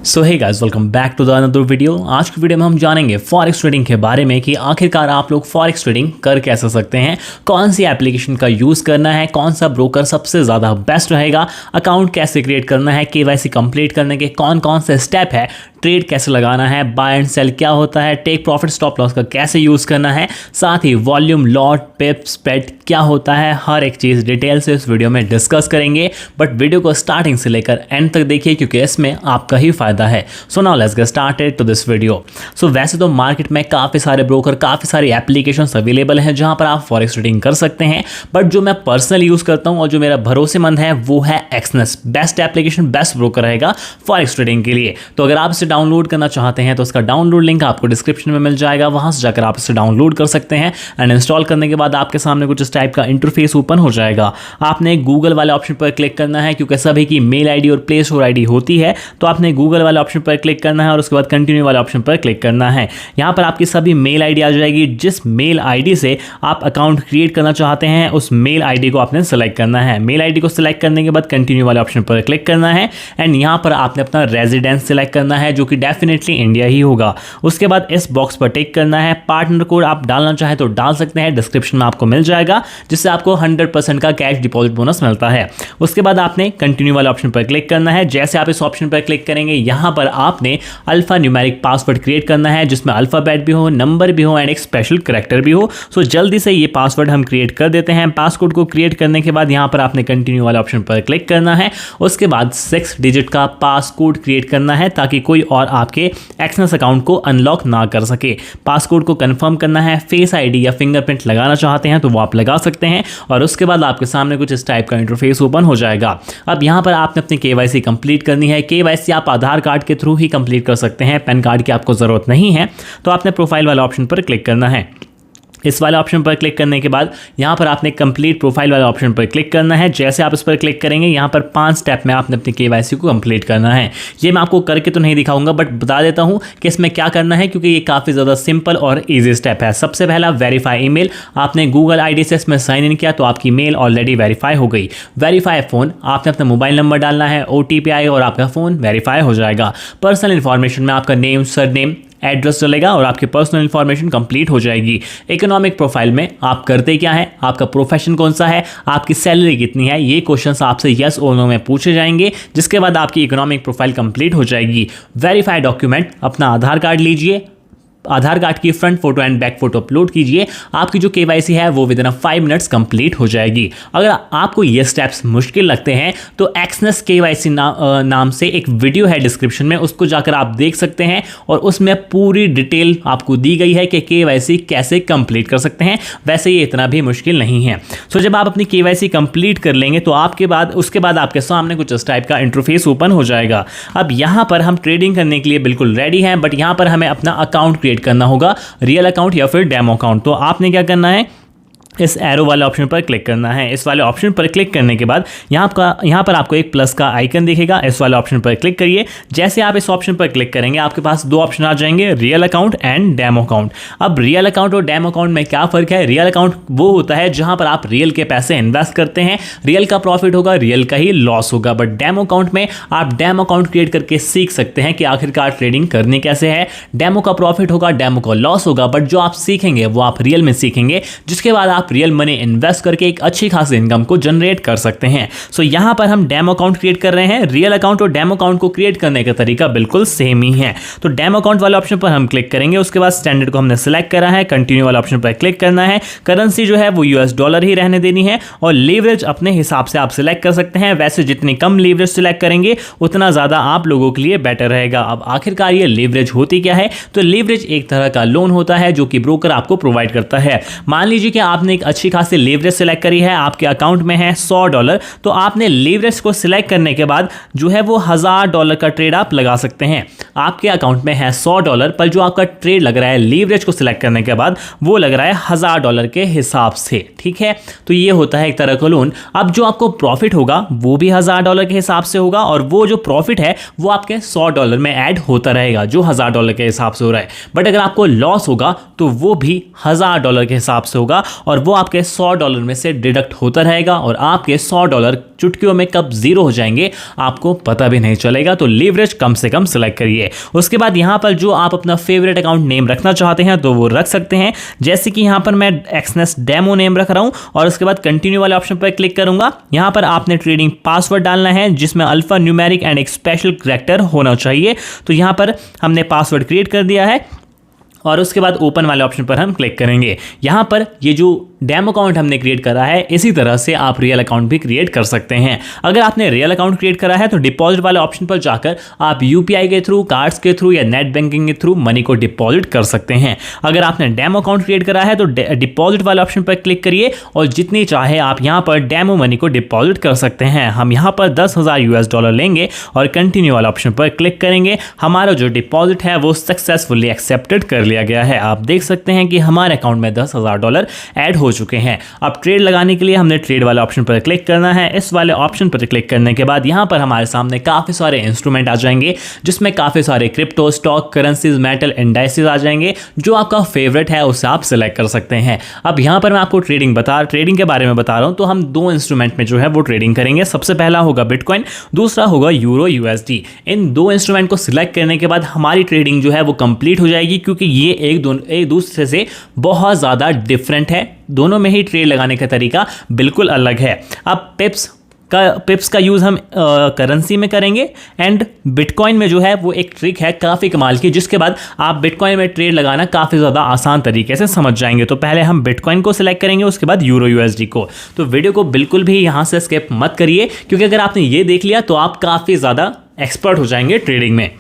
So hey guys, welcome back to the another video. आज की video में हम जानेंगे फॉरेक्स ट्रेडिंग के बारे में कि आखिरकार आप लोग फॉरेक्स ट्रेडिंग कर कैसे सकते हैं, कौन सी एप्लीकेशन का यूज़ करना है, कौन सा ब्रोकर सबसे ज़्यादा बेस्ट रहेगा, अकाउंट कैसे क्रिएट करना है, केवाईसी कंप्लीट करने के कौन कौन से स्टेप है, ट्रेड कैसे लगाना है, बाय एंड सेल क्या होता है, टेक प्रॉफिट स्टॉप लॉस का कैसे यूज़ करना है, साथ ही वॉल्यूम लॉट पिप्स स्प्रेड क्या होता है, हर एक चीज़ डिटेल से इस वीडियो में डिस्कस करेंगे। बट वीडियो को स्टार्टिंग से लेकर एंड तक देखिए क्योंकि इसमें आपका ही फायदा है। So now let's get started to this video. So वैसे तो मार्केट में काफ़ी सारे ब्रोकर, काफ़ी सारी एप्लीकेशंस अवेलेबल हैं जहां पर आप फॉरेक्स ट्रेडिंग कर सकते हैं, बट जो मैं पर्सनली यूज़ करता हूं और जो मेरा भरोसेमंद है वो है Exness. Best application, best broker रहेगा फॉरेक्स ट्रेडिंग के लिए। तो अगर आप इसे डाउनलोड करना चाहते हैं तो उसका डाउनलोड लिंक आपको डिस्क्रिप्शन में मिल जाएगा, वहां से जाकर आप इसे डाउनलोड कर सकते हैं। एंड इंस्टॉल करने के बाद आपके सामने कुछ इस टाइप का इंटरफेस ओपन हो जाएगा। आपने गूगल वाले ऑप्शन पर क्लिक करना है क्योंकि सभी की मेल आईडी और प्ले स्टोर आईडी होती है, तो आपने गूगल वाले ऑप्शन पर क्लिक करना है और उसके बाद कंटिन्यू वाले ऑप्शन पर क्लिक करना है। यहां पर आपकी सभी मेल आईडी आ जाएगी। जिस मेल आईडी से आप अकाउंट क्रिएट करना चाहते हैं उस मेल आईडी को आपने सेलेक्ट करना है। मेल आईडी को सिलेक्ट करने के बाद कंटिन्यू वाले ऑप्शन पर क्लिक करना है एंड यहां पर आपने अपना रेजिडेंस सिलेक्ट करना है जो कि डेफिनेटली इंडिया ही होगा। उसके बाद इस बॉक्स पर टिक करना है। पार्टनर कोड आप डालना चाहे तो डाल सकते हैं, डिस्क्रिप्शन में आपको मिल जाएगा, जिससे आपको 100% का कैश डिपॉजिट बोनस मिलता है। उसके बाद आपने कंटिन्यू वाले ऑप्शन पर क्लिक करना है। जैसे आप इस ऑप्शन पर क्लिक करेंगे यहां पर आपने अल्फा न्यूमेरिक पासवर्ड क्रिएट करना है जिसमें अल्फाबेट भी हो, नंबर भी हो एंड एक स्पेशल कैरेक्टर भी हो। सो जल्दी से ये पासवर्ड हम क्रिएट कर देते हैं। पासकोड को क्रिएट करने के बाद यहां पर आपने कंटिन्यू वाले ऑप्शन पर क्लिक करना है। उसके बाद 6 डिजिट का पासकोड क्रिएट करना है ताकि कोई और आपके एक्सनेस अकाउंट को अनलॉक ना कर सके। पासकोड को कंफर्म करना है। फेस आईडी या फिंगरप्रिंट लगाना चाहते हैं तो वो आप लगा सकते हैं और उसके बाद आपके सामने कुछ इस टाइप का इंटरफेस ओपन हो जाएगा। अब यहां पर आपने अपनी केवाईसी कंप्लीट करनी है। केवाईसी आप आधार कार्ड के थ्रू ही कंप्लीट कर सकते हैं, पैन कार्ड की आपको जरूरत नहीं है। तो आपने प्रोफाइल वाला ऑप्शन पर क्लिक करना है। इस वाले ऑप्शन पर क्लिक करने के बाद यहाँ पर आपने कंप्लीट प्रोफाइल वाले ऑप्शन पर क्लिक करना है। जैसे आप इस पर क्लिक करेंगे यहाँ पर 5 स्टेप में आपने अपनी केवाईसी को कंप्लीट करना है। ये मैं आपको करके तो नहीं दिखाऊंगा बट बता देता हूँ कि इसमें क्या करना है क्योंकि ये काफ़ी ज़्यादा सिंपल और ईजी स्टेप है। सबसे पहला वेरीफाई ईमेल। आपने गूगल आईडी से इसमें साइन इन किया तो आपकी मेल ऑलरेडी वेरीफाई हो गई। वेरीफाई फ़ोन, आपने अपना मोबाइल नंबर डालना है, OTP आएगा और आपका फ़ोन वेरीफाई हो जाएगा। पर्सनल इन्फॉर्मेशन में आपका नेम, सरनेम, एड्रेस चलेगा और आपकी पर्सनल इंफॉर्मेशन कंप्लीट हो जाएगी। इकोनॉमिक प्रोफाइल में आप करते क्या है, आपका प्रोफेशन कौन सा है, आपकी सैलरी कितनी है, ये क्वेश्चंस आपसे यस और नो में पूछे जाएंगे, जिसके बाद आपकी इकोनॉमिक प्रोफाइल कंप्लीट हो जाएगी। वेरीफाई डॉक्यूमेंट, अपना आधार कार्ड लीजिए, आधार कार्ड की front photo and back photo upload कीजिए। आपकी जो केवाईसी है वो विदिन 5 मिनट्स कंप्लीट हो जाएगी। अगर आपको ये स्टेप्स मुश्किल लगते हैं तो एक्सनेस केवाईसी नाम से एक वीडियो है डिस्क्रिप्शन में, उसको जाकर आप देख सकते हैं और उसमें पूरी डिटेल आपको दी गई है कि केवाईसी कैसे कंप्लीट कर सकते हैं। वैसे ये इतना भी मुश्किल नहीं है। सो जब आप अपनी केवाईसी कंप्लीट कर लेंगे तो उसके बाद आपके सामने कुछ इस टाइप का इंटरफेस ओपन हो जाएगा। अब यहाँ पर हम ट्रेडिंग करने के लिए बिल्कुल रेडी हैं, बट यहाँ पर हमें अपना अकाउंट क्रिएट करना होगा, रियल अकाउंट या फिर डेमो अकाउंट। तो आपने क्या करना है, इस एरो वाले ऑप्शन पर क्लिक करना है। इस वाले ऑप्शन पर क्लिक करने के बाद यहाँ पर आपको एक प्लस का आइकन दिखेगा, इस वाले ऑप्शन पर क्लिक करिए। जैसे आप इस ऑप्शन पर क्लिक करेंगे आपके पास 2 ऑप्शन आ जाएंगे, real account and demo account. अब रियल अकाउंट और डेमो अकाउंट में क्या फ़र्क है? रियल अकाउंट वो होता है जहां पर आप रियल के पैसे इन्वेस्ट करते हैं, रियल का प्रॉफिट होगा, रियल का ही लॉस होगा। बट डेमो अकाउंट में आप डेमो अकाउंट क्रिएट करके सीख सकते हैं कि आखिरकार ट्रेडिंग करनी कैसे है। डेमो का प्रॉफिट होगा, डेमो का लॉस होगा, बट जो आप सीखेंगे वो आप रियल में सीखेंगे, जिसके बाद आप रियल मनी इन्वेस्ट करके एक अच्छी खासी इनकम को जनरेट कर सकते हैं। सो यहां पर हम डेमो अकाउंट क्रिएट कर रहे हैं। रियल अकाउंट और डेमो अकाउंट को क्रिएट करने का तरीका बिल्कुल सेम ही है। तो डेमो अकाउंट वाले ऑप्शन पर हम क्लिक करेंगे। उसके बाद स्टैंडर्ड को हमने सिलेक्ट करा है, कंटिन्यू वाले ऑप्शन पर क्लिक करना है। करेंसी जो है वो $US ही रहने देनी है और लीवरेज अपने हिसाब से आप सिलेक्ट कर सकते हैं। वैसे जितनी कम लीवरेज सिलेक्ट करेंगे उतना ज्यादा आप लोगों के लिए बेटर रहेगा। अब आखिरकार ये लीवरेज होती क्या है? तो लीवरेज एक तरह का लोन होता है जो कि ब्रोकर आपको प्रोवाइड करता है। मान लीजिए कि आपने एक अच्छी खासी लीवरेज सिलेक्ट करी है, आपके अकाउंट में है $100, तो आपने लीवरेज को सिलेक्ट करने के बाद जो है वो $1000 का ट्रेड आप लगा सकते हैं। आपके अकाउंट में है $100 पर जो आपका ट्रेड लग रहा है लीवरेज को सिलेक्ट करने के बाद वो लग रहा है $1000 के हिसाब से। ठीक है, तो ये होता है एक तरह का लोन। अब जो आपको प्रॉफिट होगा वो भी $1000 के हिसाब से होगा और वो जो प्रॉफिट है वो आपके $100 में ऐड होता रहेगा जो $1000 के हिसाब से हो रहा है। बट अगर आपको लॉस होगा तो वो भी $1000 के हिसाब से होगा और वो आपके $100 में से डिडक्ट होता रहेगा और आपके $100 चुटकियों में कब जीरो हो जाएंगे आपको पता भी नहीं चलेगा। तो लीवरेज कम से कम सिलेक्ट करिए। उसके बाद यहाँ पर जो आप अपना फेवरेट अकाउंट नेम रखना चाहते हैं तो वो रख सकते हैं, जैसे कि यहाँ पर मैं एक्सनेस डेमो नेम रख रहा हूँ और उसके बाद कंटिन्यू वाले ऑप्शन पर क्लिक करूंगा। यहाँ पर आपने ट्रेडिंग पासवर्ड डालना है जिसमें अल्फा न्यूमेरिक एंड एक स्पेशल कैरेक्टर होना चाहिए। तो यहाँ पर हमने पासवर्ड क्रिएट कर दिया है और उसके बाद ओपन वाले ऑप्शन पर हम क्लिक करेंगे। यहाँ पर ये जो डेमो अकाउंट हमने क्रिएट करा है इसी तरह से आप रियल अकाउंट भी क्रिएट कर सकते हैं। अगर आपने रियल अकाउंट क्रिएट करा है तो डिपॉजिट वाले ऑप्शन पर जाकर आप यूपीआई के थ्रू, कार्ड्स के थ्रू या नेट बैंकिंग के थ्रू मनी को डिपॉजिट कर सकते हैं। अगर आपने डेमो अकाउंट क्रिएट करा है तो डिपॉजिट वाले ऑप्शन पर क्लिक करिए और जितनी चाहे आप यहाँ पर डेमो मनी को डिपॉजिट कर सकते हैं। हम यहाँ पर $10,000 लेंगे और कंटिन्यू वाले ऑप्शन पर क्लिक करेंगे। हमारा जो डिपॉजिट है वो सक्सेसफुली एक्सेप्टेड कर लिया गया है। आप देख सकते हैं कि हमारे अकाउंट में $10,000 ऐड हो चुके हैं। अब ट्रेड लगाने के लिए हमने ट्रेड वाले ऑप्शन पर क्लिक करना है। इस वाले ऑप्शन पर क्लिक करने के बाद यहाँ पर हमारे सामने काफी सारे इंस्ट्रूमेंट आ जाएंगे जिसमें काफी सारे crypto, stock, currencies, metal, indices आ जाएंगे। जो आपका फेवरेट है उसे आप सिलेक्ट कर सकते हैं। अब यहाँ पर मैं आपको ट्रेडिंग के बारे में बता रहा हूँ। तो हम दो इंस्ट्रूमेंट में जो है वो ट्रेडिंग करेंगे। सबसे पहला होगा बिटकॉइन, दूसरा होगा यूरो यूएसडी। इन दो इंस्ट्रूमेंट को सिलेक्ट करने के बाद हमारी ट्रेडिंग जो है वो कंप्लीट हो जाएगी, क्योंकि ये एक दूसरे से बहुत ज़्यादा डिफरेंट है। दोनों में ही ट्रेड लगाने का तरीका बिल्कुल अलग है। अब पिप्स का यूज़ हम करेंसी में करेंगे एंड बिटकॉइन में जो है वो एक ट्रिक है काफ़ी कमाल की, जिसके बाद आप बिटकॉइन में ट्रेड लगाना काफ़ी ज़्यादा आसान तरीके से समझ जाएंगे। तो पहले हम बिटकॉइन को सिलेक्ट करेंगे, उसके बाद यूरो यूएसडी को। तो वीडियो को बिल्कुल भी यहाँ से स्किप मत करिए, क्योंकि अगर आपने ये देख लिया तो आप काफ़ी ज़्यादा एक्सपर्ट हो जाएंगे ट्रेडिंग में।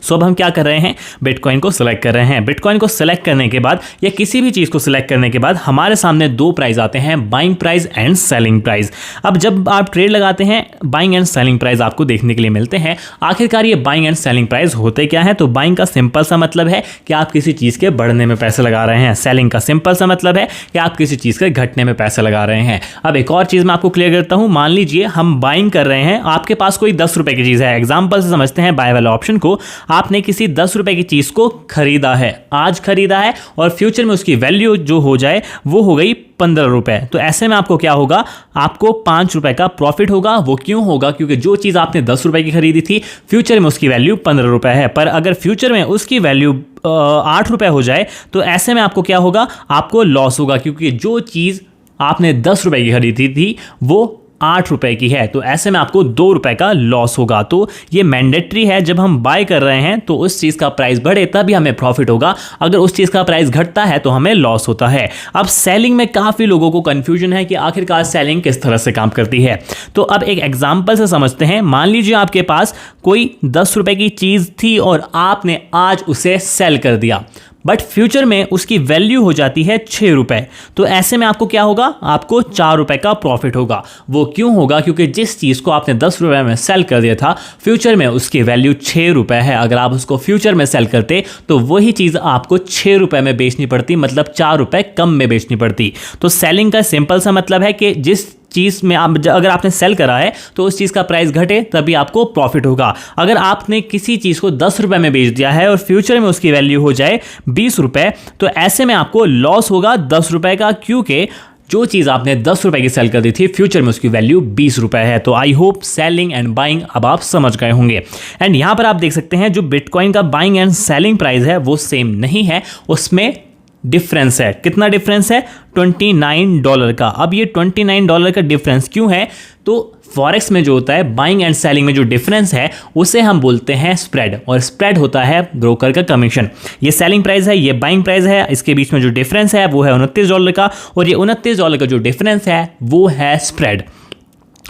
सो अब हम क्या कर रहे हैं, बिटकॉइन को सिलेक्ट कर रहे हैं। बिटकॉइन को सिलेक्ट करने के बाद या किसी भी चीज़ को सिलेक्ट करने के बाद हमारे सामने दो प्राइस आते हैं, buying price and selling price. अब जब आप ट्रेड लगाते हैं बाइंग एंड सेलिंग प्राइस आपको देखने के लिए मिलते हैं। आखिरकार ये बाइंग एंड सेलिंग प्राइस होते क्या है? तो बाइंग का सिंपल सा मतलब है कि आप किसी चीज़ के बढ़ने में पैसे लगा रहे हैं। सेलिंग का सिंपल सा मतलब है कि आप किसी चीज़ के घटने में पैसे लगा रहे हैं। अब एक और चीज़ मैं आपको क्लियर करता हूँ। मान लीजिए हम बाइंग कर रहे हैं, आपके पास कोई 10 रुपये की चीज़ है। एग्जाम्पल से समझते हैं बाय वाले ऑप्शन को। आपने किसी 10 रुपए की चीज को खरीदा है, आज खरीदा है, और फ्यूचर में उसकी वैल्यू जो हो जाए वो हो गई 15 रुपए। तो ऐसे में आपको क्या होगा, आपको 5 रुपए का प्रॉफिट होगा। वो क्यों होगा? क्योंकि जो चीज आपने 10 रुपए की खरीदी थी फ्यूचर में उसकी वैल्यू 15 रुपए है। पर अगर फ्यूचर में उसकी वैल्यू 8 रुपए हो जाए तो ऐसे में आपको क्या होगा, आपको लॉस होगा, क्योंकि जो चीज आपने 10 रुपए की खरीदी थी वो 8 रुपए की है। तो ऐसे में आपको 2 रुपए का लॉस होगा। तो ये मैंडेटरी है, जब हम बाय कर रहे हैं तो उस चीज़ का प्राइस बढ़े तभी हमें प्रॉफिट होगा, अगर उस चीज़ का प्राइस घटता है तो हमें लॉस होता है। अब सेलिंग में काफ़ी लोगों को कंफ्यूजन है कि आखिरकार सेलिंग किस तरह से काम करती है। तो अब एक एग्जाम्पल से समझते हैं। मान लीजिए आपके पास कोई 10 रुपए की चीज़ थी और आपने आज उसे सेल कर दिया, बट फ्यूचर में उसकी वैल्यू हो जाती है 6 रुपए। तो ऐसे में आपको क्या होगा, आपको 4 रुपए का प्रॉफिट होगा। वो क्यों होगा? क्योंकि जिस चीज़ को आपने 10 रुपए में सेल कर दिया था फ्यूचर में उसकी वैल्यू 6 रुपए है। अगर आप उसको फ्यूचर में सेल करते तो वही चीज़ आपको 6 रुपए में बेचनी पड़ती, मतलब 4 रुपए कम में बेचनी पड़ती। तो सेलिंग का सिंपल सा मतलब है कि जिस चीज़ में अगर आपने सेल करा है तो उस चीज़ का प्राइस घटे तभी आपको प्रॉफिट होगा। अगर आपने किसी चीज़ को 10 रुपए में बेच दिया है और फ्यूचर में उसकी वैल्यू हो जाए 20 रुपए, तो ऐसे में आपको लॉस होगा 10 रुपए का, क्योंकि जो चीज़ आपने 10 रुपए की सेल कर दी थी फ्यूचर में उसकी वैल्यू 20 रुपए है। तो I hope selling and buying अब आप समझ गए होंगे। एंड यहाँ पर आप देख सकते हैं जो बिटकॉइन का बाइंग एंड सेलिंग प्राइस है वो सेम नहीं है, उसमें डिफरेंस है। कितना डिफरेंस है? $29 का। अब ये $29 का डिफरेंस क्यों है? तो फॉरेक्स में जो होता है बाइंग एंड सेलिंग में जो डिफरेंस है उसे हम बोलते हैं स्प्रेड, और स्प्रेड होता है ब्रोकर का कमीशन। ये सेलिंग प्राइस है, ये बाइंग प्राइस है, इसके बीच में जो डिफरेंस है वो है $29 का, और ये $29 का जो डिफरेंस है वो है स्प्रेड।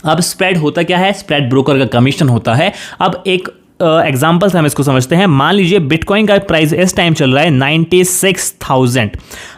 अब स्प्रेड होता क्या है? स्प्रेड ब्रोकर का कमीशन होता है। अब एक एग्जाम्पल से हम इसको समझते हैं। मान लीजिए बिटकॉइन का प्राइस इस टाइम चल रहा है 96,000।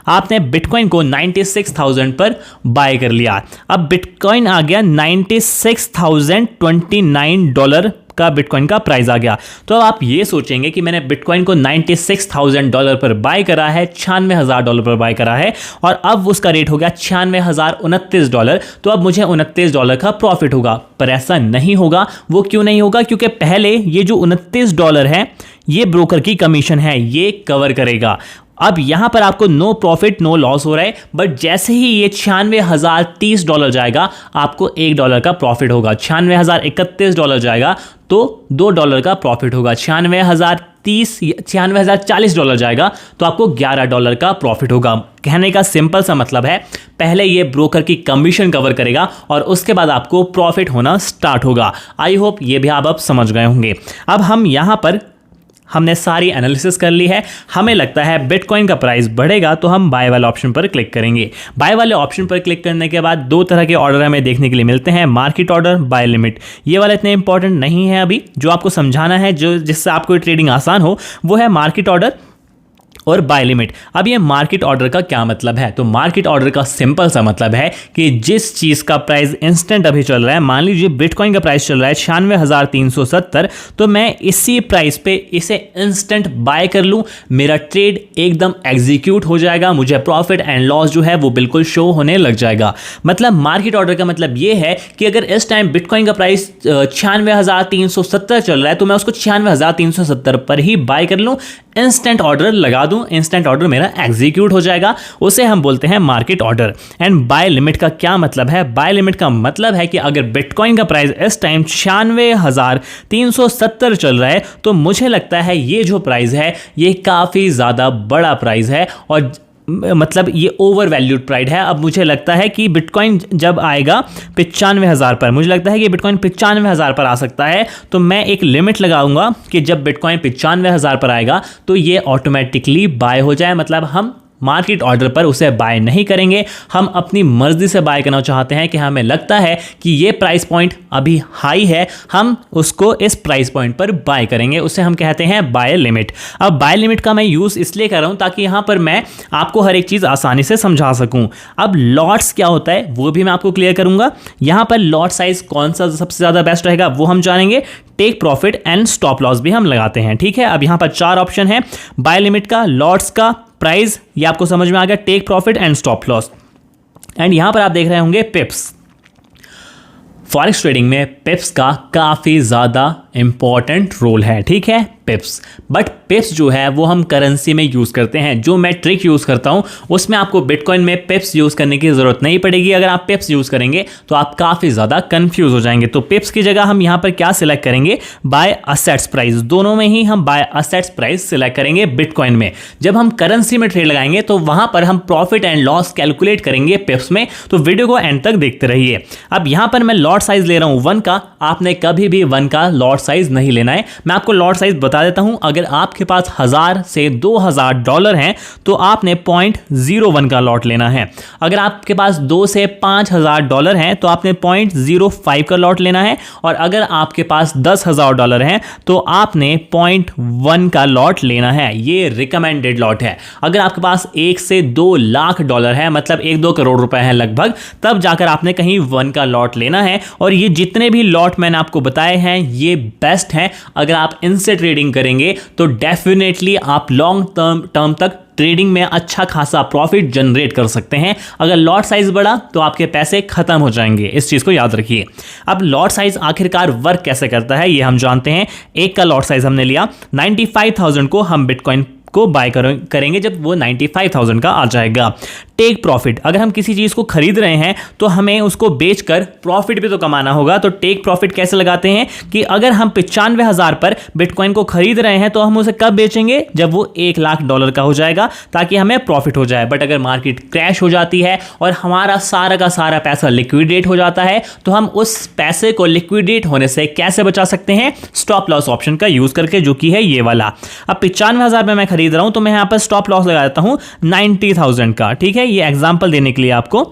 आपने बिटकॉइन को 96,000 पर बाय कर लिया। अब बिटकॉइन आ गया $96,029 का, बिटकॉइन का प्राइस आ गया। तो अब आप ये सोचेंगे कि मैंने बिटकॉइन को $96,000 पर बाय करा है, $96,000 पर बाय करा है, और अब उसका रेट हो गया $96,029। तो अब मुझे $29 का प्रॉफिट होगा। पर ऐसा नहीं होगा। वो क्यों नहीं होगा? क्योंकि पहले ये जो $29 है ये ब्रोकर की कमीशन है, ये कवर करेगा। अब यहां पर आपको नो प्रॉफिट नो लॉस हो रहा है, बट जैसे ही ये $96,030 जाएगा आपको $1 का प्रॉफिट होगा। $96,031 जाएगा तो $2 का प्रॉफिट होगा। $96,040 जाएगा तो आपको $11 का प्रॉफिट होगा। कहने का सिंपल सा मतलब है, पहले ये ब्रोकर की कमीशन कवर करेगा और उसके बाद आपको प्रॉफिट होना स्टार्ट होगा। आई होप ये भी आप अब समझ गए होंगे। अब हम यहाँ पर हमने सारी एनालिसिस कर ली है। हमें लगता है बिटकॉइन का प्राइस बढ़ेगा तो हम बाय वाले ऑप्शन पर क्लिक करेंगे। बाय वाले ऑप्शन पर क्लिक करने के बाद दो तरह के ऑर्डर हमें देखने के लिए मिलते हैं, मार्केट ऑर्डर, बाय लिमिट। ये वाला इतने इंपॉर्टेंट नहीं है अभी। जो आपको समझाना है, जो जिससे आपको ट्रेडिंग आसान हो, वो है मार्केट ऑर्डर और बाय लिमिट। अब ये मार्केट ऑर्डर का क्या मतलब है? तो मार्केट ऑर्डर का सिंपल सा मतलब है कि जिस चीज़ का प्राइस इंस्टेंट अभी चल रहा है, मान लीजिए बिटकॉइन का प्राइस चल रहा है 96,370, तो मैं इसी प्राइस पे इसे इंस्टेंट बाय कर लूँ, मेरा ट्रेड एकदम एग्जीक्यूट हो जाएगा, मुझे प्रॉफिट एंड लॉस जो है वो बिल्कुल शो होने लग जाएगा। मतलब मार्केट ऑर्डर का मतलब ये है कि अगर इस टाइम बिटकॉइन का प्राइस 96,370 चल रहा है तो मैं उसको 96,370 पर ही बाय कर लूँ, इंस्टेंट ऑर्डर लगा दूं, इंस्टेंट ऑर्डर मेरा एग्जीक्यूट हो जाएगा। उसे हम बोलते हैं market order. And buy limit का क्या मतलब है? बाय लिमिट का मतलब है कि अगर बिटकॉइन का प्राइस इस टाइम 96,370 चल रहा है तो मुझे लगता है ये जो प्राइस है ये काफ़ी ज़्यादा बड़ा प्राइस है और मतलब ये ओवर वैल्यूड प्राइस है। अब मुझे लगता है कि बिटकॉइन जब आएगा 95,000 पर, मुझे लगता है कि बिटकॉइन 95,000 पर आ सकता है, तो मैं एक लिमिट लगाऊंगा कि जब बिटकॉइन 95,000 पर आएगा तो ये ऑटोमेटिकली बाय हो जाए। मतलब हम मार्केट ऑर्डर पर उसे बाय नहीं करेंगे, हम अपनी मर्जी से बाय करना चाहते हैं कि हमें लगता है कि ये प्राइस पॉइंट अभी हाई है, हम उसको इस प्राइस पॉइंट पर बाय करेंगे। उसे हम कहते हैं बाय लिमिट। अब बाय लिमिट का मैं यूज़ इसलिए कर रहा हूँ ताकि यहाँ पर मैं आपको हर एक चीज़ आसानी से समझा सकूँ। अब लॉट्स क्या होता है वो भी मैं आपको क्लियर करूँगा। यहाँ पर लॉट साइज कौन सा सबसे ज़्यादा बेस्ट रहेगा वो हम जानेंगे। Take profit and stop loss भी हम लगाते हैं, ठीक है। अब यहाँ पर 4 ऑप्शन है, बाय लिमिट का, लॉट्स का, प्राइस, ये आपको समझ में आ गया, take profit and stop loss. And यहां पर आप देख रहे होंगे पिप्स। फॉरेक्स ट्रेडिंग में पिप्स का काफ़ी ज़्यादा इंपॉर्टेंट रोल है, ठीक है, पिप्स। बट पिप्स जो है वो हम करेंसी में यूज़ करते हैं। जो मैं ट्रिक यूज़ करता हूँ उसमें आपको बिटकॉइन में पिप्स यूज़ करने की ज़रूरत नहीं पड़ेगी। अगर आप पिप्स यूज़ करेंगे तो आप काफ़ी ज़्यादा कंफ्यूज हो जाएंगे। तो पिप्स की जगह हम यहाँ पर क्या सिलेक्ट करेंगे? Buy assets price. दोनों में ही हम बाय असेट्स प्राइस सिलेक्ट करेंगे बिटकॉइन में। जब हम करेंसी में ट्रेड लगाएंगे तो वहाँ पर हम प्रॉफिट एंड लॉस कैलकुलेट करेंगे पिप्स में। तो वीडियो को एंड तक देखते रहिए। अब यहाँ पर मैं लॉट साइज ले रहा हूँ 1 का। आपने कभी भी 1 का लॉट साइज नहीं लेना है। मैं आपको लॉट साइज बता देता हूं। अगर आपके पास $1,000 से $2,000 हैं तो आपने 0.01 का लॉट लेना है। अगर आपके पास $2,000 से $5,000 हैं तो आपने 0.05 का लॉट लेना है। और अगर आपके पास $10,000 हैं तो आपने 0.1 का लॉट लेना है। ये रिकमेंडेड लॉट है। अगर आपके पास $1 से $2 लाख है, मतलब 1-2 करोड़ रुपए हैं लगभग, तब जाकर आपने कहीं 1 का लॉट लेना है। और ये जितने भी लॉट मैंने आपको बताए हैं ये बेस्ट हैं। अगर आप इनसे ट्रेडिंग करेंगे तो डेफिनेटली आप लॉन्ग टर्म तक ट्रेडिंग में अच्छा खासा प्रॉफिट जनरेट कर सकते हैं। अगर लॉट साइज बढ़ा तो आपके पैसे खत्म हो जाएंगे, इस चीज को याद रखिए। अब लॉट साइज आखिरकार वर्क कैसे करता है ये हम जानते हैं। 1 का लॉट साइज हमने लिया, 95,000 को हम बिटकॉइन को बाय करेंगे जब वो 95,000 का आ जाएगा। टेक प्रॉफिट, अगर हम किसी चीज़ को खरीद रहे हैं तो हमें उसको बेचकर प्रॉफिट भी तो कमाना होगा। तो टेक प्रॉफिट कैसे लगाते हैं कि अगर हम 95,000 पर बिटकॉइन को खरीद रहे हैं तो हम उसे कब बेचेंगे? जब वो $1 लाख का हो जाएगा, ताकि हमें प्रॉफिट हो जाए। बट अगर मार्केट क्रैश हो जाती है और हमारा सारा का सारा पैसा लिक्विडेट हो जाता है तो हम उस पैसे को लिक्विडेट होने से कैसे बचा सकते हैं? स्टॉप लॉस ऑप्शन का यूज करके, जो कि है ये वाला। अब 95,000 में मैं खरीद रहा हूं तो मैं यहां पर स्टॉप लॉस लगा देता हूं 90,000 का, ठीक है। ये एग्जांपल देने के लिए आपको।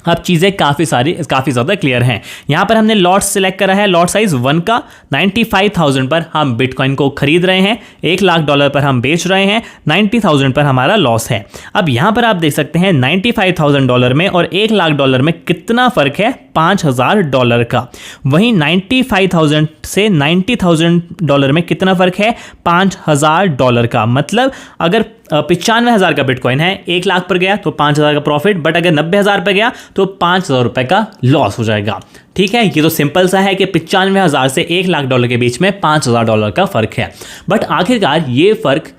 अब चीज़ें काफ़ी ज़्यादा क्लियर हैं। यहाँ पर हमने लॉट सिलेक्ट करा है, लॉट साइज 1 का। 95,000 पर हम बिटकॉइन को खरीद रहे हैं, $1 लाख पर हम बेच रहे हैं, 90,000 पर हमारा लॉस है। अब यहाँ पर आप देख सकते हैं $95,000 में और $1 लाख में कितना फ़र्क है? $5,000 का। वहीं 95,000 से $90,000 में कितना फ़र्क है? $5,000 का। मतलब अगर 95,000 का बिटकॉइन है, 1 लाख पर गया तो 5,000 का प्रॉफिट, बट अगर 90,000 पर गया तो 5,000 रुपए का लॉस हो जाएगा, ठीक है। ये तो सिंपल सा है कि 95,000 से $1 लाख के बीच में $5,000 का फर्क है। बट आखिरकार ये फर्क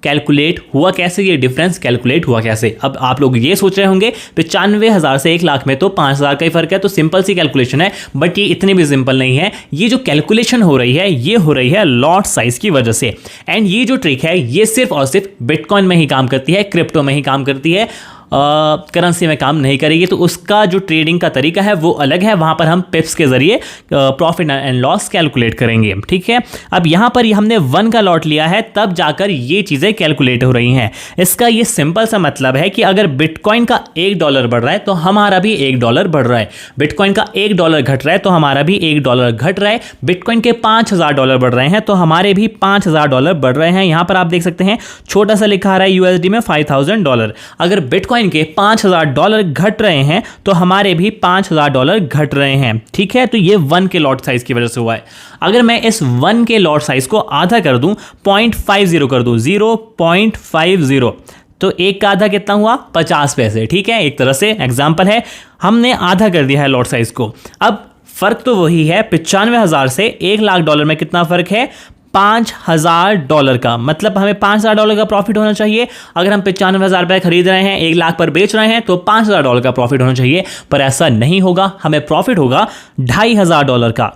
कैलकुलेट हुआ कैसे, ये डिफरेंस कैलकुलेट हुआ कैसे। अब आप लोग ये सोच रहे होंगे 95,000 से 1 लाख में तो 5,000 का ही फर्क है, तो सिंपल सी कैलकुलेशन है, बट ये इतनी भी सिंपल नहीं है। ये जो कैलकुलेशन हो रही है ये हो रही है लॉट साइज की वजह से। एंड ये जो ट्रिक है ये सिर्फ और सिर्फ बिटकॉइन में ही काम करती है, क्रिप्टो में ही काम करती है, करेंसी में काम नहीं करेगी। तो उसका जो ट्रेडिंग का तरीका है वो अलग है, वहां पर हम पिप्स के जरिए प्रॉफिट एंड लॉस कैलकुलेट करेंगे, ठीक है। अब यहां पर हमने 1 का लॉट लिया है, तब जाकर ये चीजें कैलकुलेट हो रही हैं। इसका ये सिंपल सा मतलब है कि अगर बिटकॉइन का $1 बढ़ रहा है तो हमारा भी $1 बढ़ रहा है, बिटकॉइन का $1 घट रहा है तो हमारा भी $1 घट रहा है, बिटकॉइन के $5,000 बढ़ रहे हैं तो हमारे भी $5,000 बढ़ रहे हैं। यहां पर आप देख सकते हैं छोटा सा लिखा रहा है यूएसडी में $5,000। अगर बिटकॉइन के $5,000 घट रहे हैं तो हमारे भी $5,000 घट रहे हैं, ठीक है। तो ये 1 के लॉट साइज की वजह से हुआ है। अगर मैं इस 1 के लॉट साइज को आधा कर दूं, 0.50 कर दूं, 0.50, तो 1 का आधा कितना हुआ, 50 पैसे, ठीक है। एक तरह से एग्जांपल है, हमने आधा कर दिया है लॉट साइज को। अब फर्क तो वही है, 95,000 से $1 लाख में कितना फर्क है, $5,000 का। मतलब हमें $5,000 का प्रॉफिट होना चाहिए। अगर हम 95,000 रुपये खरीद रहे हैं, 1 लाख पर बेच रहे हैं, तो $5,000 का प्रॉफिट होना चाहिए, पर ऐसा नहीं होगा। हमें प्रॉफिट होगा $2,500 का।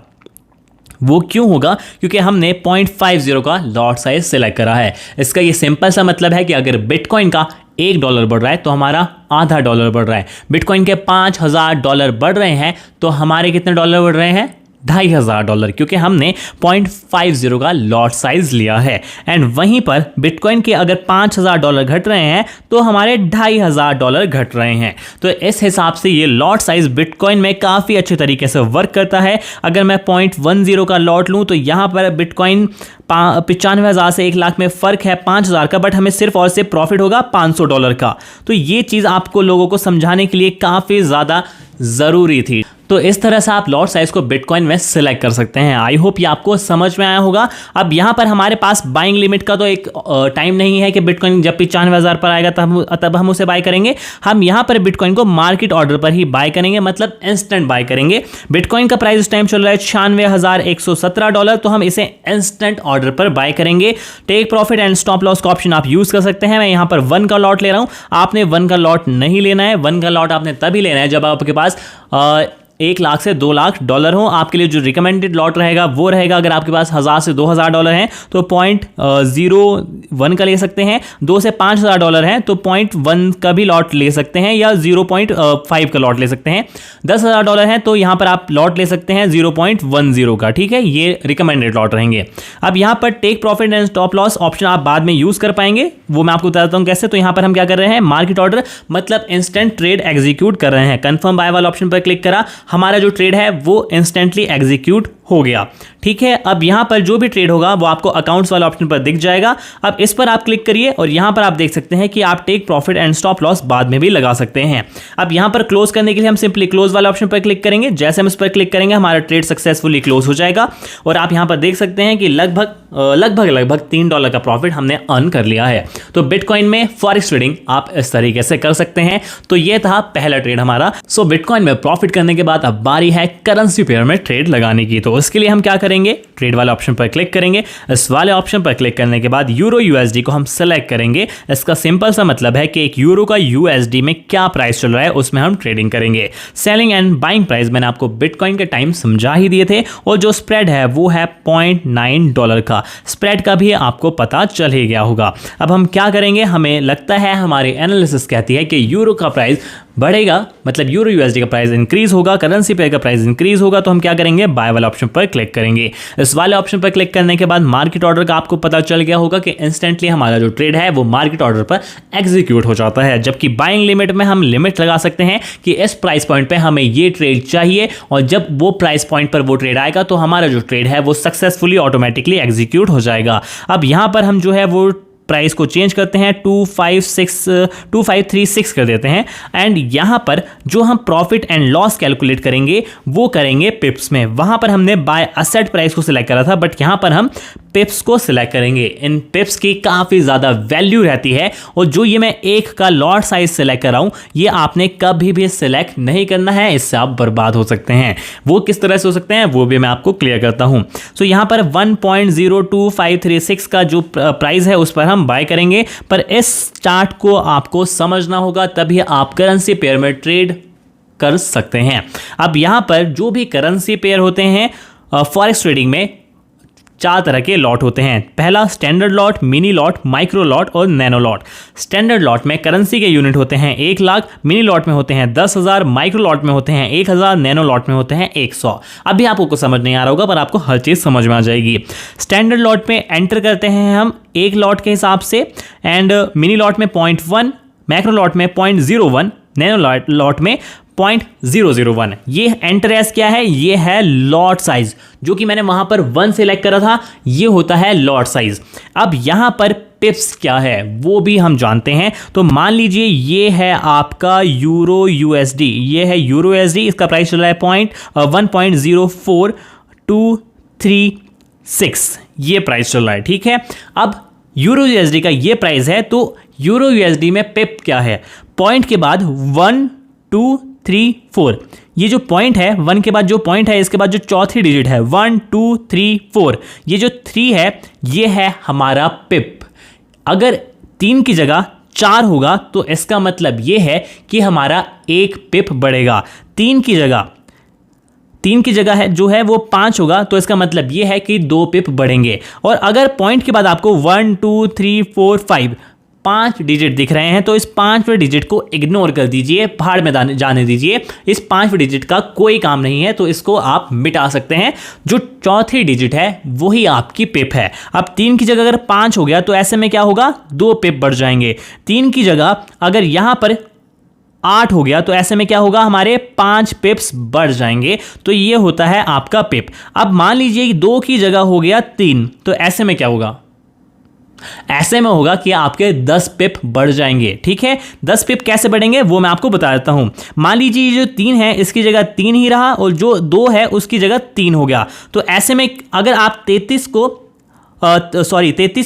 वो क्यों होगा, क्योंकि हमने 0.50 का लॉट साइज सिलेक्ट करा है। इसका ये सिंपल सा मतलब है कि अगर बिटकॉइन का $1 बढ़ रहा है तो हमारा आधा डॉलर बढ़ रहा है, बिटकॉइन के $5,000 बढ़ रहे हैं तो हमारे कितने डॉलर बढ़ रहे हैं, $2,500, क्योंकि हमने 0.50 का लॉट साइज लिया है। एंड वहीं पर बिटकॉइन के अगर $5,000 घट रहे हैं तो हमारे $2,500 घट रहे हैं। तो इस हिसाब से ये लॉट साइज बिटकॉइन में काफ़ी अच्छे तरीके से वर्क करता है। अगर मैं 0.10 का लॉट लूँ तो यहाँ पर बिटकॉइन 95,000 से 1 लाख में फ़र्क है 5,000 का, बट हमें सिर्फ और सिर्फ प्रॉफिट होगा $500 का। तो ये चीज़ आपको लोगों को समझाने के लिए काफ़ी ज़्यादा ज़रूरी थी। तो इस तरह से आप लॉट साइज को बिटकॉइन में सिलेक्ट कर सकते हैं। आई होप ये आपको समझ में आया होगा। अब यहाँ पर हमारे पास बाइंग लिमिट का तो एक टाइम नहीं है कि बिटकॉइन जब 95,000 पर आएगा तब हम उसे बाय करेंगे। हम यहाँ पर बिटकॉइन को मार्केट ऑर्डर पर ही बाय करेंगे, मतलब इंस्टेंट बाय करेंगे। बिटकॉइन का प्राइस इस टाइम चल रहा है $96,117, तो हम इसे इंस्टेंट ऑर्डर पर बाय करेंगे। Take profit and stop loss का ऑप्शन आप यूज कर सकते हैं। मैं यहाँ पर 1 का लॉट ले रहा हूँ, आपने 1 का लॉट नहीं लेना है। 1 का लॉट आपने तभी लेना है जब आपके पास 1 लाख से $2 लाख हो। आपके लिए जो रिकमेंडेड लॉट रहेगा वो रहेगा, अगर आपके पास $1,000 से $2,000 हैं तो 0.01 का ले सकते हैं। 2 से $5,000 हैं तो 0.1 का भी लॉट ले सकते हैं, या 0.5 का लॉट ले सकते हैं। $10,000 हैं तो यहाँ पर आप लॉट ले सकते हैं 0.10 का, ठीक है। ये रिकमेंडेड लॉट रहेंगे। अब यहाँ पर take profit and stop loss option आप बाद में यूज कर पाएंगे, वो मैं आपको बताता हूँ कैसे। तो यहाँ पर हम क्या कर रहे हैं, मार्केट ऑर्डर मतलब इंस्टेंट ट्रेड एग्जीक्यूट कर रहे हैं। कंफर्म बाय वाला ऑप्शन पर क्लिक करा, हमारा जो ट्रेड है वो इंस्टेंटली एग्जीक्यूट हो गया, ठीक है। अब यहां पर जो भी ट्रेड होगा वो आपको अकाउंट्स वाला ऑप्शन पर दिख जाएगा। अब इस पर आप क्लिक करिए और यहां पर आप देख सकते हैं कि आप take profit and stop loss बाद में भी लगा सकते हैं। अब यहां पर क्लोज करने के लिए हम सिंपली क्लोज वाला ऑप्शन पर क्लिक करेंगे। जैसे हम इस पर क्लिक करेंगे हमारा ट्रेड सक्सेसफुली क्लोज हो जाएगा और आप यहां पर देख सकते हैं कि लगभग $3 का प्रॉफिट हमने अर्न कर लिया है। तो बिटकॉइन में फॉरेक्स ट्रेडिंग आप इस तरीके से कर सकते हैं। तो ये था पहला ट्रेड हमारा। सो बिटकॉइन में प्रॉफिट करने के बाद अब बारी है करेंसी पेयर में ट्रेड लगाने की। तो उसके लिए हम क्या करेंगे, ट्रेड वाले ऑप्शन पर क्लिक करेंगे। इस वाले ऑप्शन पर क्लिक करने के बाद यूरो यूएसडी को हम सेलेक्ट करेंगे। इसका सिंपल सा मतलब है कि एक यूरो का यूएसडी में क्या प्राइस चल रहा है उसमें हम ट्रेडिंग करेंगे। सेलिंग एंड बाइंग प्राइस मैंने आपको बिटकॉइन के टाइम समझा ही दिए थे, और जो स्प्रेड है वो है $0.9 का। स्प्रेड का भी आपको पता चल ही गया होगा। अब हम क्या करेंगे, हमें लगता है हमारी एनालिसिस कहती है कि यूरो का प्राइस बढ़ेगा, मतलब यूरो यूएसडी का प्राइस इंक्रीज होगा, करेंसी पेयर का प्राइस इंक्रीज होगा। तो हम क्या करेंगे, बाय वाले ऑप्शन पर क्लिक करेंगे। इस वाले ऑप्शन पर क्लिक करने के बाद मार्केट ऑर्डर का आपको पता चल गया होगा कि इंस्टेंटली हमारा जो ट्रेड है वो मार्केट ऑर्डर पर एग्जीक्यूट हो जाता है। जबकि बाइंग लिमिट में हम लिमिट लगा सकते हैं कि इस प्राइस पॉइंट पे हमें ये ट्रेड चाहिए, और जब वो प्राइस पॉइंट पर वो ट्रेड आएगा तो हमारा जो ट्रेड है वो सक्सेसफुली ऑटोमेटिकली एग्जीक्यूट हो जाएगा। अब यहाँ पर हम जो है वो प्राइस को चेंज करते हैं, 2536 कर देते हैं। एंड यहाँ पर जो हम प्रॉफिट एंड लॉस कैलकुलेट करेंगे वो करेंगे पिप्स में। वहाँ पर हमने बाय असेट प्राइस को सिलेक्ट करा था, बट यहाँ पर हम पिप्स को सिलेक्ट करेंगे। इन पिप्स की काफ़ी ज़्यादा वैल्यू रहती है, और जो ये मैं 1 का लॉट साइज सिलेक्ट कर रहा हूँ ये आपने कभी भी सिलेक्ट नहीं करना है, इससे आप बर्बाद हो सकते हैं। वो किस तरह से हो सकते हैं वो भी मैं आपको क्लियर करता हूँ। सो यहाँ पर 1.02536 का जो प्राइस है उस पर हम हम बाय करेंगे, पर इस चार्ट को आपको समझना होगा, तभी आप करेंसी पेयर में ट्रेड कर सकते हैं। अब यहां पर जो भी करेंसी पेयर होते हैं फॉरेक्स ट्रेडिंग में 4 तरह के लॉट होते हैं। पहला standard lot, mini lot, micro lot और नैनो लॉट। स्टैंडर्ड लॉट में करेंसी के यूनिट होते हैं 1 लाख, मिनी लॉट में होते हैं 10,000, माइक्रो लॉट में होते हैं 1,000, नैनो लॉट में होते हैं 100। अभी आपको कुछ समझ नहीं आ रहा होगा, पर आपको हर चीज़ समझ में आ जाएगी। स्टैंडर्ड लॉट में एंटर करते हैं हम 1 लॉट के हिसाब से, एंड मिनी लॉट में 0.1, मैक्रो लॉट में 0.01, नैनो लॉट में 0.001। ये एंटर एस क्या है? ये है लॉट साइज, जो कि मैंने वहां पर 1 सेलेक्ट करा था, ये होता है लॉट साइज। अब यहां पर पिप्स क्या है वो भी हम जानते हैं। तो मान लीजिए ये है आपका यूरो यूएसडी, ये है यूरो यूएसडी, इसका प्राइस चल रहा है 1.04236, ये प्राइस चल रहा है, ठीक है। अब यूरो यूएसडी का ये प्राइस है, तो यूरो यूएसडी में पिप क्या है? पॉइंट के बाद 1 2 3 4, ये जो पॉइंट है 1 के बाद जो पॉइंट है, इसके बाद जो चौथी डिजिट है 1 2 3 4, ये जो 3 है ये है हमारा पिप। अगर 3 की जगह 4 होगा तो इसका मतलब ये है कि हमारा 1 पिप बढ़ेगा। 3 की जगह है जो है वो 5 होगा, तो इसका मतलब ये है कि 2 पिप बढ़ेंगे। और अगर पॉइंट के बाद आपको 1 2 3 4 5 डिजिट दिख रहे हैं, तो इस 5वें डिजिट को इग्नोर कर दीजिए, भाड़ में जाने दीजिए। इस 5वें डिजिट का कोई काम नहीं है, तो इसको आप मिटा सकते हैं। जो चौथी डिजिट है वही आपकी पिप है। अब 3 की जगह अगर 5 हो गया तो ऐसे में क्या होगा? 2 पिप बढ़ जाएंगे। 3 की जगह अगर यहां पर 8 हो गया तो ऐसे में क्या होगा? हमारे 5 पिप्स बढ़ जाएंगे। तो ये होता है आपका पिप। अब मान लीजिए 2 की जगह हो गया 3, तो ऐसे में क्या होगा? ऐसे में होगा कि आपके 10 पिप बढ़ जाएंगे, ठीक है। 10 पिप कैसे बढ़ेंगे वो मैं आपको बता देता हूं। मान लीजिए ये जो 3 है इसकी जगह 3 ही रहा, और जो 2 है उसकी जगह 3 हो गया। तो ऐसे में अगर आप 33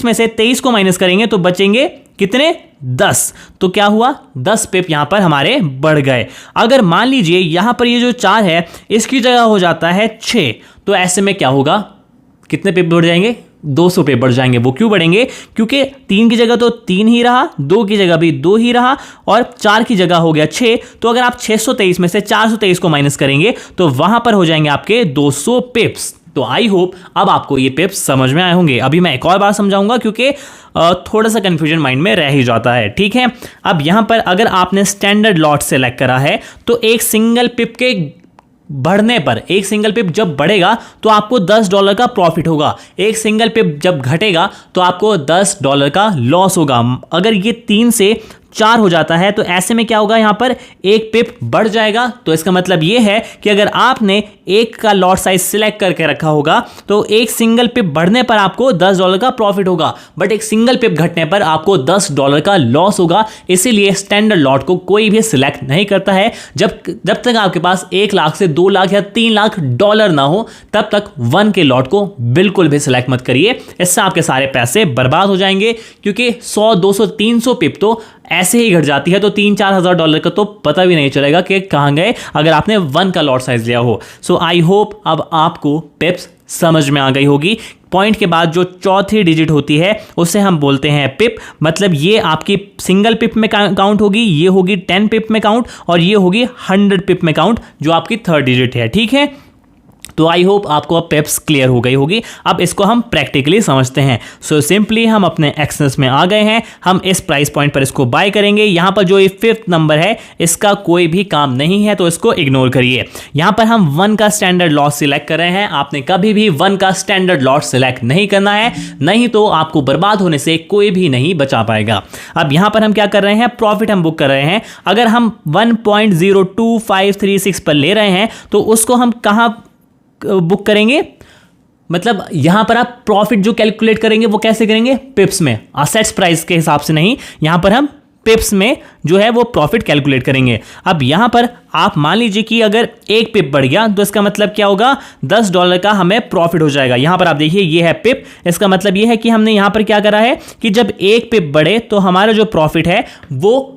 में से 23 को माइनस करेंगे तो बचेंगे कितने? 10। तो क्या हुआ? 10 पिप यहां पर हमारे बढ़ गए। अगर मान लीजिए यहां पर ये जो 4 है इसकी जगह हो जाता है 6, तो ऐसे में क्या होगा? कितने पिप बढ़ जाएंगे? 200 पे बढ़ जाएंगे। वो क्यों बढ़ेंगे? क्योंकि 3 की जगह तो 3 ही रहा, 2 की जगह भी 2 ही रहा, और 4 की जगह हो गया 6। तो अगर आप 623 में से 423 को माइनस करेंगे तो वहां पर हो जाएंगे आपके 200 पिप्स। तो आई होप अब आपको ये पिप्स समझ में आए होंगे। अभी मैं एक और बार समझाऊंगा क्योंकि थोड़ा सा कंफ्यूजन माइंड में रह ही जाता है, ठीक है। अब यहां पर अगर आपने स्टैंडर्ड लॉट सेलेक्ट करा है तो एक सिंगल पिप के बढ़ने पर, एक सिंगल पिप जब बढ़ेगा तो आपको $10 का प्रॉफिट होगा। एक सिंगल पिप जब घटेगा तो आपको $10 का लॉस होगा। अगर ये 3 से 4 हो जाता है तो ऐसे में क्या होगा? यहां पर 1 पिप बढ़ जाएगा। तो इसका मतलब यह है कि अगर आपने 1 का लॉट साइज सिलेक्ट करके रखा होगा तो एक सिंगल पिप बढ़ने पर आपको $10 का प्रॉफिट होगा, बट एक सिंगल पिप घटने पर आपको $10 का लॉस होगा। इसीलिए स्टैंडर्ड लॉट को कोई भी सिलेक्ट नहीं करता है। जब तक आपके पास 1 लाख से 2 लाख या 3 लाख डॉलर ना हो तब तक 1 के लॉट को बिल्कुल भी सिलेक्ट मत करिए। इससे आपके सारे पैसे बर्बाद हो जाएंगे, क्योंकि 100 200 300 पिप तो ऐसे ही घट जाती है। तो $3-4 हज़ार डॉलर का तो पता भी नहीं चलेगा कि कहाँ गए अगर आपने 1 का लॉट साइज लिया हो। सो आई होप अब आपको पिप्स समझ में आ गई होगी। पॉइंट के बाद जो चौथी डिजिट होती है उसे हम बोलते हैं पिप। मतलब ये आपकी सिंगल पिप में काउंट होगी, ये होगी 10 पिप में काउंट, और ये होगी 100 पिप में काउंट, जो आपकी 3rd डिजिट है, ठीक है। तो आई होप आपको अब पिप्स क्लियर हो गई होगी। अब इसको हम प्रैक्टिकली समझते हैं। सो सिंपली हम अपने एक्सेस में आ गए हैं। हम इस प्राइस पॉइंट पर इसको बाय करेंगे। यहां पर जो ये 5th नंबर है इसका कोई भी काम नहीं है, तो इसको इग्नोर करिए। यहां पर हम 1 का स्टैंडर्ड लॉस सिलेक्ट कर रहे हैं। आपने कभी भी 1 का स्टैंडर्ड लॉस सिलेक्ट नहीं करना है, नहीं तो आपको बर्बाद होने से कोई भी नहीं बचा पाएगा। अब यहां पर हम क्या कर रहे हैं? प्रॉफिट हम बुक कर रहे हैं। अगर हम 1.02536 पर ले रहे हैं तो उसको हम कहां बुक करेंगे? मतलब यहां पर आप प्रॉफिट जो कैलकुलेट करेंगे वो कैसे करेंगे? पिप्स में, असेट्स प्राइस के हिसाब से नहीं, यहां पर हम पिप्स में जो है वो प्रॉफिट कैलकुलेट करेंगे। अब यहां पर आप मान लीजिए कि अगर 1 पिप बढ़ गया तो इसका मतलब क्या होगा? $10 का हमें प्रॉफिट हो जाएगा। यहां पर आप देखिए ये है पिप, इसका मतलब ये है कि हमने यहां पर क्या करा है कि जब 1 पिप बढ़े तो हमारा जो प्रॉफिट है वो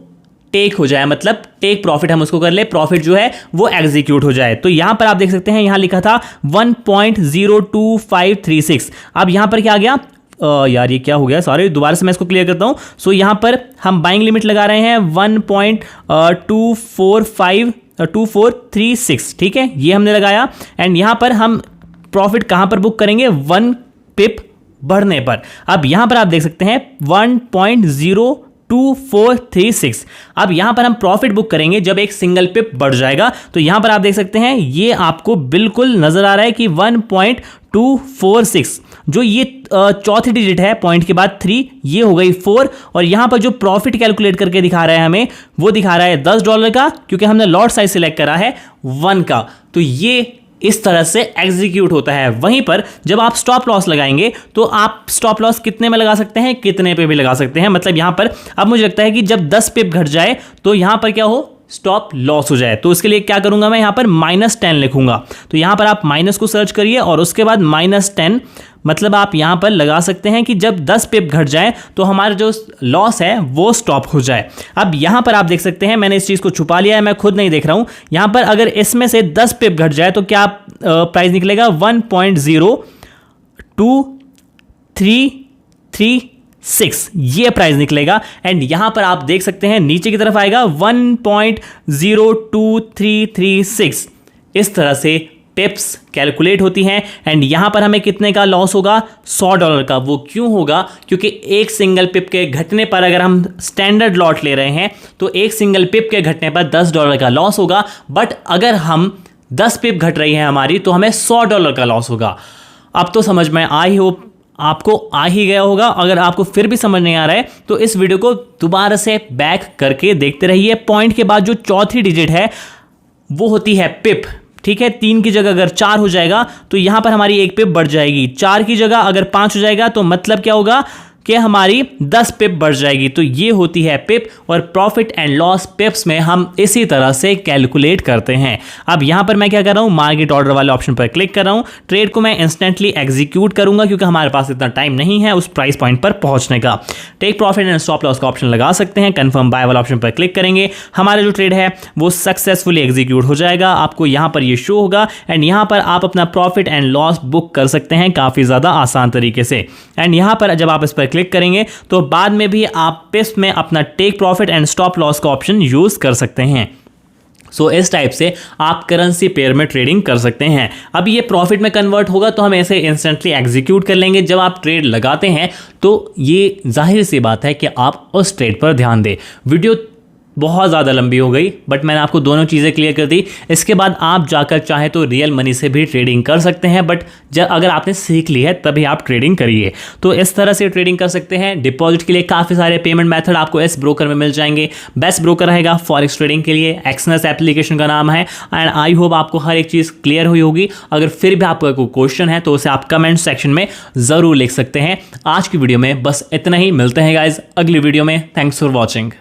टेक हो जाए, मतलब टेक प्रॉफिट हम उसको कर ले, प्रॉफिट जो है वो एग्जीक्यूट हो जाए। तो यहां पर आप देख सकते हैं यहां लिखा था 1.02536। अब यहां पर क्या आ गया? यार ये क्या हो गया, सॉरी दोबारा से मैं इसको क्लियर करता हूँ। सो यहाँ पर हम बाइंग लिमिट लगा रहे हैं 1.2436, ठीक है, ये हमने लगाया। एंड यहाँ पर हम प्रॉफिट कहाँ पर बुक करेंगे, 1 पिप बढ़ने पर। अब यहाँ पर आप देख सकते हैं 1.02436। अब यहाँ पर हम प्रॉफिट बुक करेंगे जब एक सिंगल पिप बढ़ जाएगा। तो यहाँ पर आप देख सकते हैं ये आपको बिल्कुल नजर आ रहा है कि 1.246, जो ये चौथी डिजिट है पॉइंट के बाद 3, ये हो गई 4। और यहाँ पर जो प्रॉफिट कैलकुलेट करके दिखा रहा है हमें, वो दिखा रहा है $10 का, क्योंकि हमने लॉट साइज सिलेक्ट करा है 1 का। तो ये इस तरह से एग्जीक्यूट होता है। वहीं पर जब आप स्टॉप लॉस लगाएंगे तो आप स्टॉप लॉस कितने में लगा सकते हैं, कितने पे भी लगा सकते हैं। मतलब यहां पर अब मुझे लगता है कि जब 10 पिप घट जाए तो यहां पर क्या हो, स्टॉप लॉस हो जाए। तो उसके लिए क्या करूंगा मैं, यहां पर -10 लिखूंगा। तो यहां पर आप माइनस को सर्च करिए और उसके बाद -10, मतलब आप यहां पर लगा सकते हैं कि जब 10 पिप घट जाए तो हमारा जो लॉस है वो स्टॉप हो जाए। अब यहां पर आप देख सकते हैं मैंने इस चीज को छुपा लिया है, मैं खुद नहीं देख रहा हूं। यहां पर अगर इसमें से 10 पिप घट जाए तो क्या प्राइस निकलेगा, 1.02336, ये प्राइस निकलेगा। एंड यहां पर आप देख सकते हैं नीचे की तरफ आएगा 1.02336। इस तरह से पिप्स कैलकुलेट होती हैं। एंड यहां पर हमें कितने का लॉस होगा, $100 का। वो क्यों होगा, क्योंकि एक सिंगल पिप के घटने पर, अगर हम स्टैंडर्ड लॉट ले रहे हैं तो एक सिंगल पिप के घटने पर $10 का लॉस होगा। बट अगर हम 10 पिप घट रही है हमारी तो हमें $100 का लॉस होगा। अब तो समझ में आई हो, आपको आ ही गया होगा। अगर आपको फिर भी समझ नहीं आ रहा है तो इस वीडियो को दोबारा से बैक करके देखते रहिए। पॉइंट के बाद जो चौथी डिजिट है वो होती है पिप, ठीक है। 3 की जगह अगर 4 हो जाएगा तो यहां पर हमारी 1 पिप बढ़ जाएगी। 4 की जगह अगर 5 हो जाएगा तो मतलब क्या होगा कि हमारी 10 पिप बढ़ जाएगी। तो ये होती है पिप, और प्रॉफिट एंड लॉस पिप्स में हम इसी तरह से कैलकुलेट करते हैं। अब यहां पर मैं क्या कर रहा हूं, मार्केट ऑर्डर वाले ऑप्शन पर क्लिक कर रहा हूं। ट्रेड को मैं इंस्टेंटली एग्जीक्यूट करूंगा क्योंकि हमारे पास इतना टाइम नहीं है उस प्राइस पॉइंट पर पहुंचने का। Take profit and stop loss का ऑप्शन लगा सकते हैं। कंफर्म बाय वाला ऑप्शन पर क्लिक करेंगे, हमारा जो ट्रेड है वो सक्सेसफुली एग्जीक्यूट हो जाएगा। आपको यहां पर ये शो होगा एंड यहां पर आप अपना प्रॉफिट एंड लॉस बुक कर सकते हैं काफी ज्यादा आसान तरीके से। एंड यहां पर जब आप इस पर क्लिक करेंगे तो बाद में भी आप पिप्स में अपना take profit and stop loss का ऑप्शन यूज कर सकते हैं। सो इस टाइप से आप करेंसी पेयर में ट्रेडिंग कर सकते हैं। अब ये प्रॉफिट में कन्वर्ट होगा तो हम ऐसे इंस्टेंटली एग्जीक्यूट कर लेंगे। जब आप ट्रेड लगाते हैं तो ये जाहिर सी बात है कि आप उस ट्रेड पर ध्यान दें। वीडियो बहुत ज़्यादा लंबी हो गई बट मैंने आपको दोनों चीज़ें क्लियर कर दी। इसके बाद आप जाकर चाहे तो रियल मनी से भी ट्रेडिंग कर सकते हैं, बट अगर आपने सीख ली है तभी आप ट्रेडिंग करिए। तो इस तरह से ट्रेडिंग कर सकते हैं। डिपॉजिट के लिए काफ़ी सारे पेमेंट मेथड आपको इस ब्रोकर में मिल जाएंगे। बेस्ट ब्रोकर रहेगा फॉरेक्स ट्रेडिंग के लिए, एक्सनेस एप्लीकेशन का नाम है। एंड आई होप आपको हर एक चीज़ क्लियर हुई होगी। अगर फिर भी आपका कोई क्वेश्चन है तो उसे आप कमेंट सेक्शन में ज़रूर लिख सकते हैं। आज की वीडियो में बस इतना ही, मिलते हैं गाइज अगली वीडियो में। Thanks for watching.